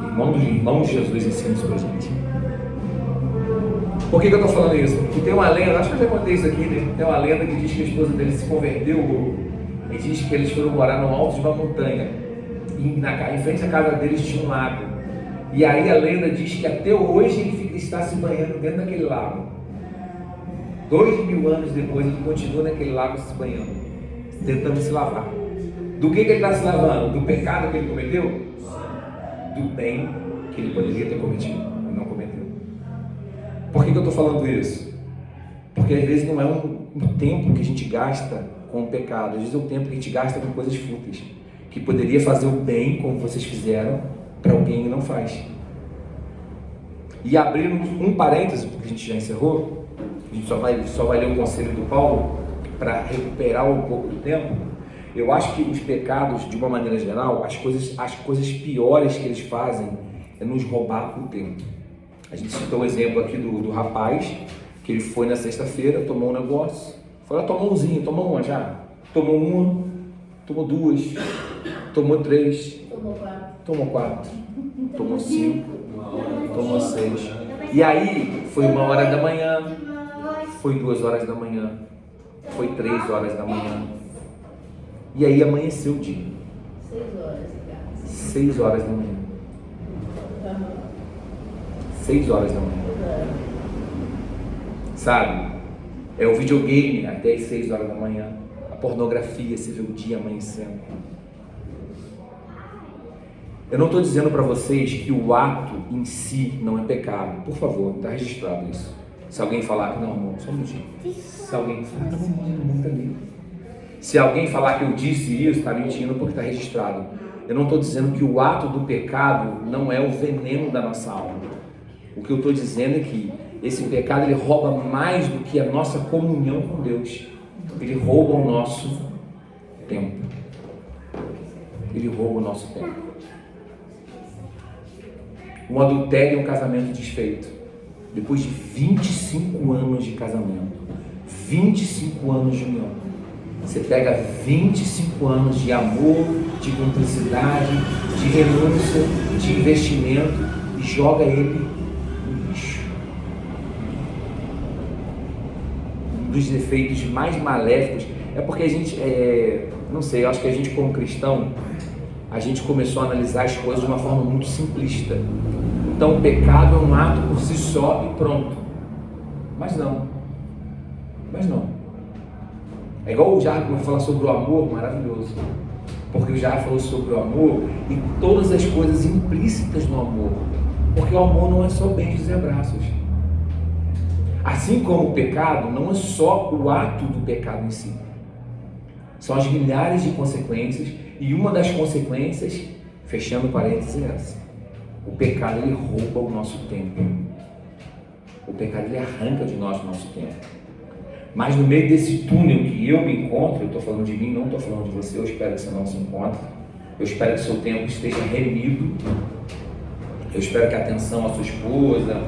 irmão de Jesus, ensina isso pra gente. Por que eu estou falando isso? Porque tem uma lenda, acho que eu já contei isso aqui, né? Tem uma lenda que diz que a esposa dele se converteu e diz que eles foram morar no alto de uma montanha. E em frente à casa deles tinha um lago. E aí a lenda diz que até hoje ele está se banhando dentro daquele lago. 2000 anos depois ele continua naquele lago se banhando, tentando se lavar. Do que ele está se lavando? Do pecado que ele cometeu? Do bem que ele poderia ter cometido e não cometeu. Por que eu estou falando isso? Porque às vezes não é um tempo que a gente gasta com o pecado, às vezes é um tempo que a gente gasta com coisas fúteis, que poderia fazer o bem, como vocês fizeram, para alguém e não faz. E abrindo um parêntese, porque a gente já encerrou, a gente só vai ler o conselho do Paulo para recuperar um pouco do tempo. Eu acho que os pecados, de uma maneira geral, as coisas piores que eles fazem é nos roubar o tempo. A gente citou o exemplo aqui do rapaz, que ele foi na sexta-feira, tomou um negócio, foi lá, tomou umzinho, tomou uma já, tomou uma, tomou duas, tomou três, tomou quatro, tomou cinco, tomou seis. E aí foi 1h da manhã, foi 2h da manhã, foi 3h da manhã. E aí amanheceu o dia. 6 horas da manhã. 6 horas da manhã. Sabe? É o videogame até as 6 horas da manhã. A pornografia, você vê o dia amanhecendo. Eu não estou dizendo para vocês que o ato em si não é pecado. Por favor, está registrado isso. Se alguém falar que não, amor, só um minutinho. Se alguém falar, muito ali. Se alguém falar que eu disse isso, está mentindo porque está registrado. Eu não estou dizendo que o ato do pecado não é o veneno da nossa alma. O que eu estou dizendo é que esse pecado ele rouba mais do que a nossa comunhão com Deus. Ele rouba o nosso tempo. Ele rouba o nosso tempo. Um adultério é um casamento desfeito. Depois de 25 anos de casamento, 25 anos de união, você pega 25 anos de amor, de cumplicidade, de renúncia, de investimento e joga ele no lixo. Um dos efeitos mais maléficos é porque a gente, não sei, eu acho que a gente como cristão, a gente começou a analisar as coisas de uma forma muito simplista. Então o pecado é um ato por si só e pronto. Mas não. É igual o Jair falar sobre o amor, maravilhoso. Porque o Jair falou sobre o amor e todas as coisas implícitas no amor. Porque o amor não é só beijos e abraços. Assim como o pecado não é só o ato do pecado em si. São as milhares de consequências e uma das consequências, fechando parênteses, é essa. O pecado ele rouba o nosso tempo. O pecado ele arranca de nós o nosso tempo. Mas no meio desse túnel que eu me encontro, eu estou falando de mim, não estou falando de você, eu espero que você não se encontre. Eu espero que seu tempo esteja remido. Eu espero que a atenção à sua esposa,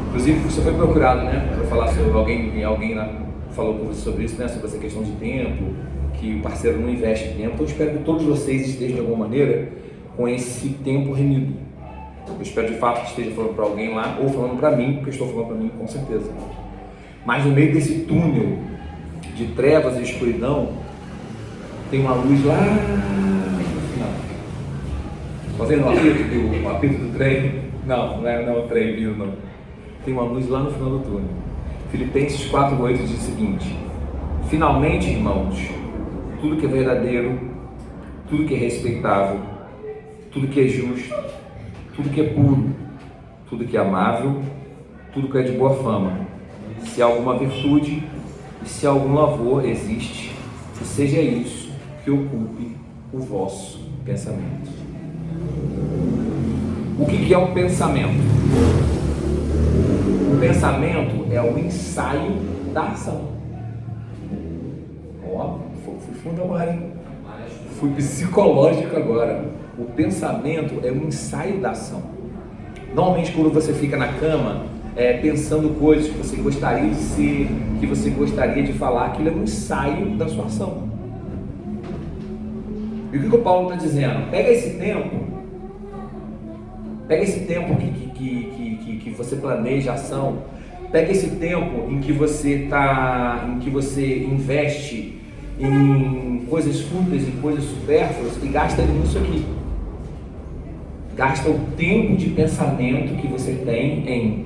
inclusive você foi procurado, né, para falar sobre alguém falou com você sobre isso, né, sobre essa questão de tempo, que o parceiro não investe tempo. Então eu espero que todos vocês estejam de alguma maneira com esse tempo remido. Eu espero de fato que esteja falando para alguém lá, ou falando para mim, porque eu estou falando para mim com certeza. Mas no meio desse túnel de trevas e escuridão, tem uma luz lá no final. Está vendo o apito do trem? Não é o trem vindo, não. Tem uma luz lá no final do túnel. Filipenses 4:8 diz o seguinte: finalmente, irmãos, tudo que é verdadeiro, tudo que é respeitável, tudo que é justo, tudo que é puro, tudo que é amável, tudo que é de boa fama, se há alguma virtude e se há algum louvor existe, que seja isso que ocupe o vosso pensamento. O que é um pensamento? O pensamento é o ensaio da ação. Ó, fui fundo agora, hein? Fui psicológico agora. O pensamento é o ensaio da ação. Normalmente quando você fica na cama pensando coisas que você gostaria de ser, que você gostaria de falar, aquilo é um ensaio da sua ação. E o que o Paulo está dizendo? Pega esse tempo que você planeja a ação, pega esse tempo em que você investe em coisas fúteis, em coisas supérfluas, e gasta ele nisso aqui. Gasta o tempo de pensamento que você tem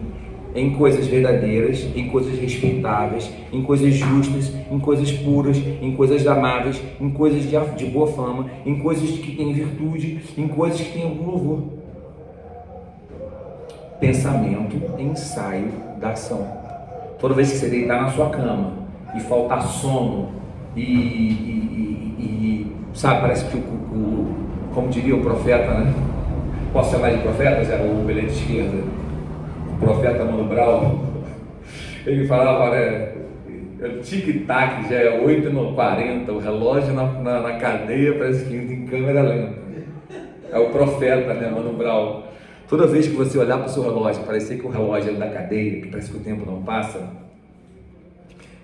em coisas verdadeiras, em coisas respeitáveis, em coisas justas, em coisas puras, em coisas amáveis, em coisas de boa fama, em coisas que têm virtude, em coisas que têm algum louvor. Pensamento é ensaio da ação. Toda vez que você deitar na sua cama e faltar sono sabe, parece que como diria o profeta, né? Posso chamar de profeta, Zé, o belete de esquerda? O profeta Mano Brown, ele falava, né? O tic-tac já é 8h40, o relógio na cadeia parece que em câmera lenta. É o profeta, né, Mano Brown? Toda vez que você olhar para o seu relógio, parecer que o relógio é da cadeia, que parece que o tempo não passa,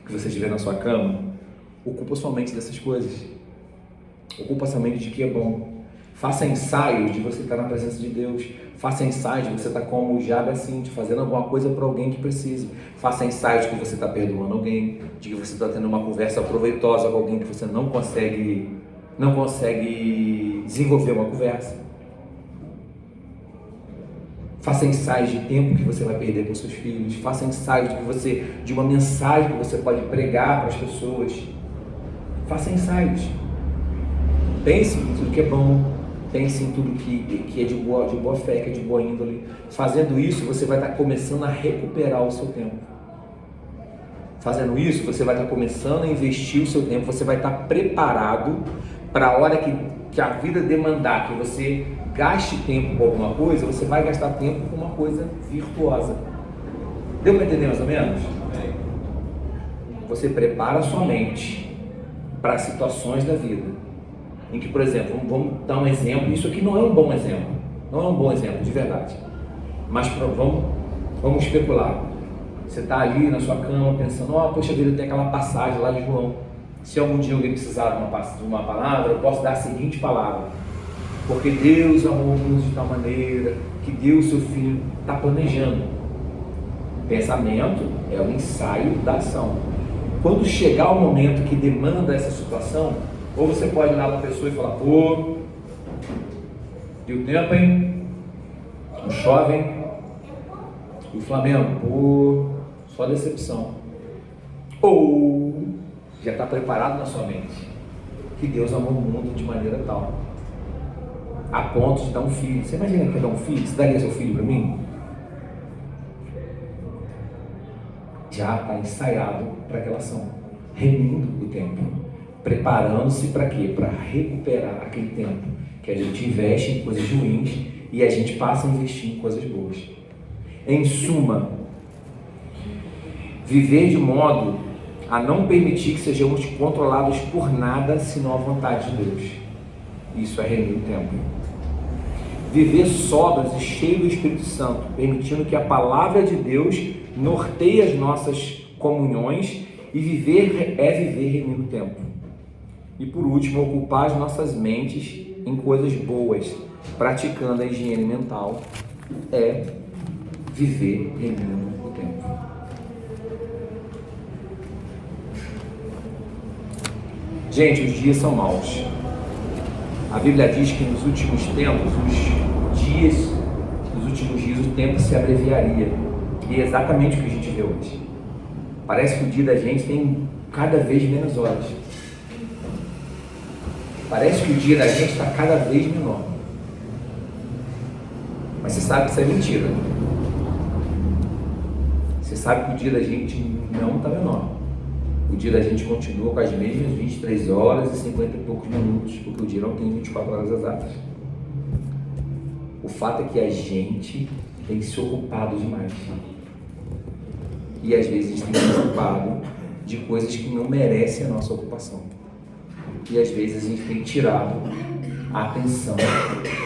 que você estiver na sua cama, ocupa sua mente dessas coisas. Ocupa sua mente de que é bom. Faça ensaios de você estar na presença de Deus. Faça ensaios de você estar como o Jabes, fazendo alguma coisa para alguém que precise. Faça ensaios de que você está perdoando alguém, de que você está tendo uma conversa proveitosa com alguém que você não consegue desenvolver uma conversa. Faça ensaios de tempo que você vai perder com seus filhos. Faça ensaios de uma mensagem que você pode pregar para as pessoas. Faça ensaios. Pense em tudo que é bom. Pense em tudo que é de boa fé, que é de boa índole. Fazendo isso, você vai estar começando a recuperar o seu tempo. Fazendo isso, você vai estar começando a investir o seu tempo. Você vai estar preparado para a hora que a vida demandar que você gaste tempo com alguma coisa, você vai gastar tempo com uma coisa virtuosa. Deu para entender mais ou menos? Você prepara a sua mente para situações da vida em que, por exemplo, vamos dar um exemplo. Isso aqui não é um bom exemplo, não é um bom exemplo de verdade, mas vamos especular. Você está ali na sua cama pensando, poxa vida, tem aquela passagem lá de João. Se algum dia alguém precisar de uma palavra, eu posso dar a seguinte palavra: porque Deus amou o mundo de tal maneira que deu o seu Filho. Está planejando. Pensamento é o ensaio da ação. Quando chegar o momento que demanda essa situação, ou você pode olhar para a pessoa e falar, e o tempo, hein? Não chove, hein? E o Flamengo, só decepção. Ou já está preparado na sua mente que Deus amou o mundo de maneira tal, a ponto de dar um filho. Você imagina que dar um filho? Você daria seu filho para mim? Já está ensaiado para aquela ação, remindo o tempo, preparando-se para quê? Para recuperar aquele tempo que a gente investe em coisas ruins e a gente passa a investir em coisas boas. Em suma, viver de modo a não permitir que sejamos controlados por nada senão a vontade de Deus. Isso é remir o tempo. viver sóbrios e cheios do Espírito Santo, permitindo que a palavra de Deus norteie as nossas comunhões, e viver é viver remir o tempo. E por último, ocupar as nossas mentes em coisas boas, praticando a higiene mental, é viver remindo o tempo. Gente, os dias são maus. A Bíblia diz que nos últimos tempos, nos últimos dias, o tempo se abreviaria. E é exatamente o que a gente vê hoje. Parece que o dia da gente tem cada vez menos horas. Parece que o dia da gente está cada vez menor. Mas você sabe que isso é mentira. Você sabe que o dia da gente não está menor. O dia da gente continua com as mesmas 23 horas e 50 e poucos minutos, porque o dia não tem 24 horas exatas. O fato é que a gente tem se ocupado demais. E às vezes a gente tem se ocupado de coisas que não merecem a nossa ocupação. E às vezes a gente tem tirado a atenção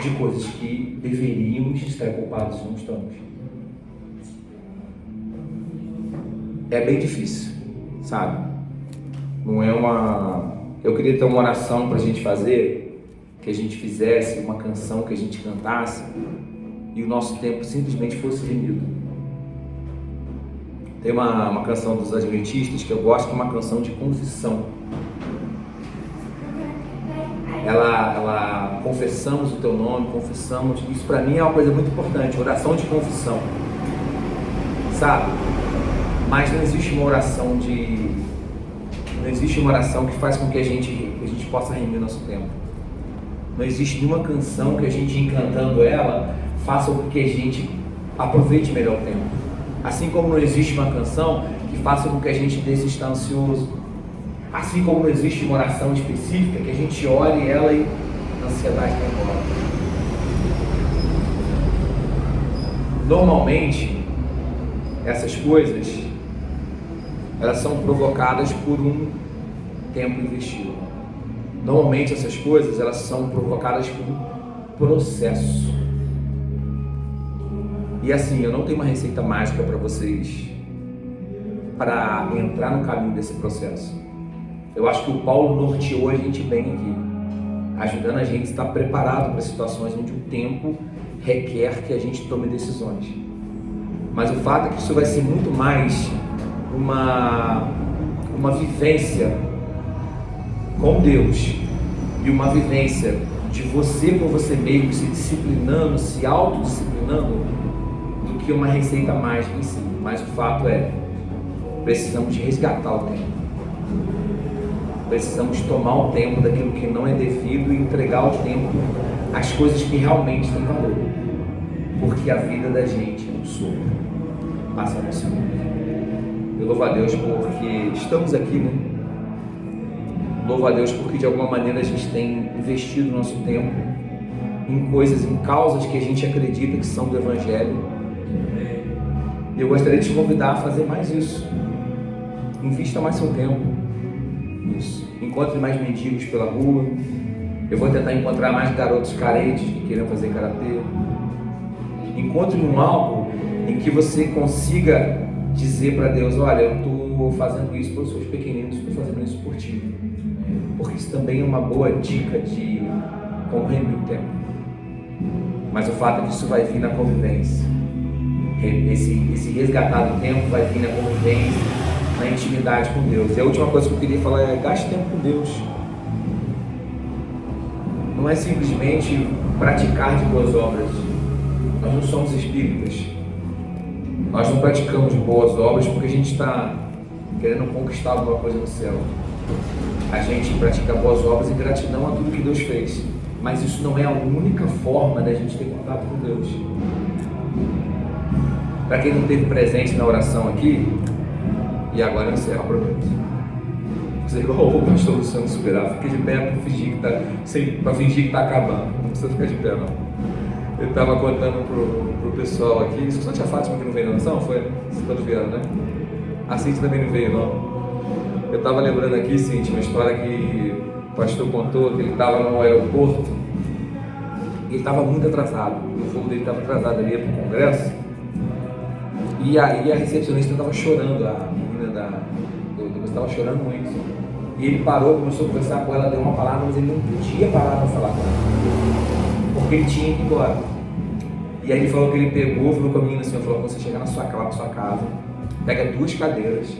de coisas que deveríamos estar ocupados e não estamos. É bem difícil, sabe? Não é uma... Eu queria ter uma oração para a gente fazer, que a gente fizesse uma canção que a gente cantasse e o nosso tempo simplesmente fosse remido. Tem uma canção dos Adventistas que eu gosto, que é uma canção de confissão. Ela confessamos o teu nome, confessamos, isso para mim é uma coisa muito importante, oração de confissão, sabe? Mas não existe uma oração que faz com que a gente possa remir o nosso tempo. Não existe nenhuma canção que a gente, encantando ela, faça com que a gente aproveite melhor o tempo. Assim como não existe uma canção que faça com que a gente desista ansioso. Assim como não existe uma oração específica que a gente ore ela e a ansiedade vai embora. Normalmente, essas coisas, elas são provocadas por um tempo investido. Normalmente essas coisas, elas são provocadas por um processo. E assim, eu não tenho uma receita mágica para vocês para entrar no caminho desse processo. Eu acho que o Paulo norteou a gente bem aqui, ajudando a gente a estar preparado para situações onde o tempo requer que a gente tome decisões. Mas o fato é que isso vai ser muito mais uma vivência com Deus e uma vivência de você com você mesmo, se disciplinando, se autodisciplinando, do que uma receita mágica em si. Mas o fato é, precisamos resgatar o tempo. Precisamos tomar o tempo daquilo que não é devido e entregar o tempo às coisas que realmente têm valor. Porque a vida da gente é um sopro. Passa no segundo. Eu louvo a Deus porque estamos aqui, né? Louvo a Deus porque de alguma maneira a gente tem investido nosso tempo em coisas, em causas que a gente acredita que são do Evangelho. E eu gostaria de te convidar a fazer mais isso. Invista mais seu tempo. Isso. Encontre mais mendigos pela rua. Eu vou tentar encontrar mais garotos carentes que queiram fazer karatê. Encontre algo em que você consiga dizer para Deus: olha, eu estou fazendo isso pelos seus pequeninos, estou fazendo isso por ti. Porque isso também é uma boa dica de como remir o tempo. Mas o fato é que isso vai vir na convivência. Esse resgatar do tempo vai vir na convivência, na intimidade com Deus. E a última coisa que eu queria falar é: gaste tempo com Deus. Não é simplesmente praticar de boas obras. Nós não somos espíritas. Nós não praticamos boas obras porque a gente está querendo conquistar alguma coisa no céu. A gente pratica boas obras em gratidão a tudo que Deus fez. Mas isso não é a única forma da gente ter contato com Deus. Para quem não teve presente na oração aqui, e agora eu encerro, prometo. Você igual o pastor Luciano Superar, fica de pé para fingir que está acabando. Não precisa ficar de pé, não. Ele estava contando pro pessoal aqui. Isso só tinha Fátima que não veio na oração? Foi? Vocês todos vieram, né? A Cintia também não veio, não. Eu estava lembrando aqui, Cintia, uma história que o pastor contou, que ele estava no aeroporto ele estava muito atrasado, o voo dele estava atrasado, ele ia para o congresso, e aí a recepcionista estava chorando, a menina do estava chorando muito. E ele parou, começou a conversar com ela, deu uma palavra, mas ele não podia parar para falar com ela, porque ele tinha que ir embora. E aí ele falou que ele pegou, falou com a menina assim, falou, quando você chegar na sua casa, pega 2 cadeiras,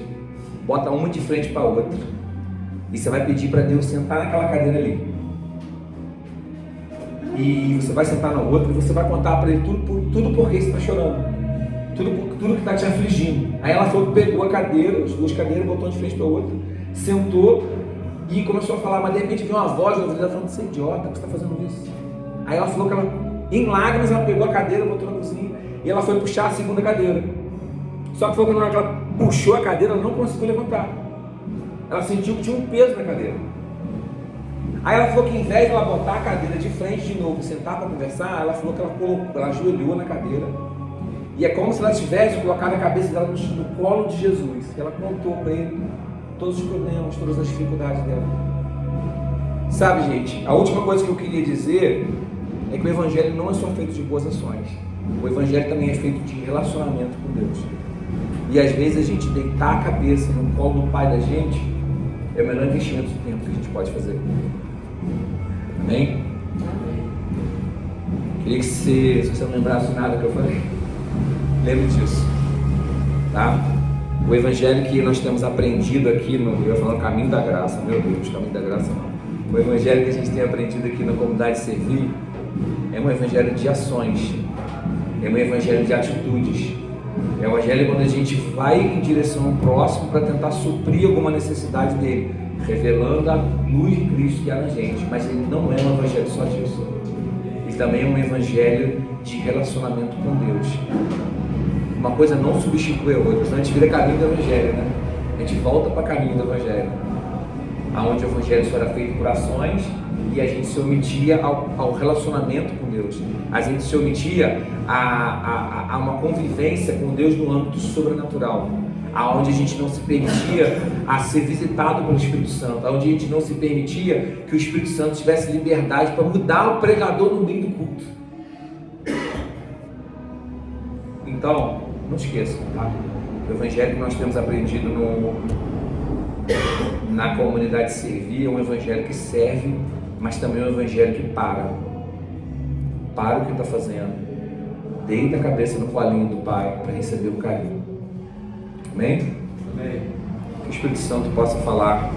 bota uma de frente para a outra, e você vai pedir para Deus sentar naquela cadeira ali. E você vai sentar na outra e você vai contar para ele tudo porque você está chorando. Tudo que está te afligindo. Aí ela falou que pegou a cadeira, as 2 cadeiras, botou de frente para a outra, sentou e começou a falar, mas de repente veio uma voz no ouvido dela falando, você é idiota, por que você está fazendo isso? Aí ela falou que ela, em lágrimas, ela pegou a cadeira, botou na cozinha e ela foi puxar a segunda cadeira. Só que foi quando ela puxou a cadeira, ela não conseguiu levantar. Ela sentiu que tinha um peso na cadeira. Aí ela falou que em vez de ela botar a cadeira de frente de novo, sentar para conversar, ela falou que ela ajoelhou na cadeira. E é como se ela tivesse colocado a cabeça dela no colo de Jesus. E ela contou para ele todos os problemas, todas as dificuldades dela. Sabe, gente, a última coisa que eu queria dizer é que o Evangelho não é só feito de boas ações. O Evangelho também é feito de relacionamento com Deus. E às vezes a gente deitar a cabeça no colo do Pai da gente é o melhor investimento de tempo que a gente pode fazer. Amém? Queria que se você não lembrasse nada que eu falei, lembre disso, tá? O Evangelho que nós temos aprendido aqui eu ia falar caminho da graça, meu Deus, caminho da graça não. O Evangelho que a gente tem aprendido aqui na comunidade Servir é um Evangelho de ações, é um Evangelho de atitudes, é um Evangelho quando a gente vai em direção ao próximo para tentar suprir alguma necessidade dele, revelando a luz de Cristo que há na gente, mas ele não é um Evangelho só disso, ele também é um Evangelho de relacionamento com Deus. Uma coisa não substitui a outra, senão a gente vira caminho do Evangelho, né? A gente volta para caminho do Evangelho, aonde o Evangelho só era feito por ações e a gente se omitia ao relacionamento com Deus, a gente se omitia a uma convivência com Deus no âmbito sobrenatural, aonde a gente não se permitia a ser visitado pelo Espírito Santo, aonde a gente não se permitia que o Espírito Santo tivesse liberdade para mudar o pregador no meio do culto. Então, não esqueçam, tá? O Evangelho que nós temos aprendido na comunidade Servir é um Evangelho que serve, mas também é um Evangelho que para o que está fazendo, deita a cabeça no colinho do Pai para receber o carinho. Amém? Amém. Que o Espírito Santo possa falar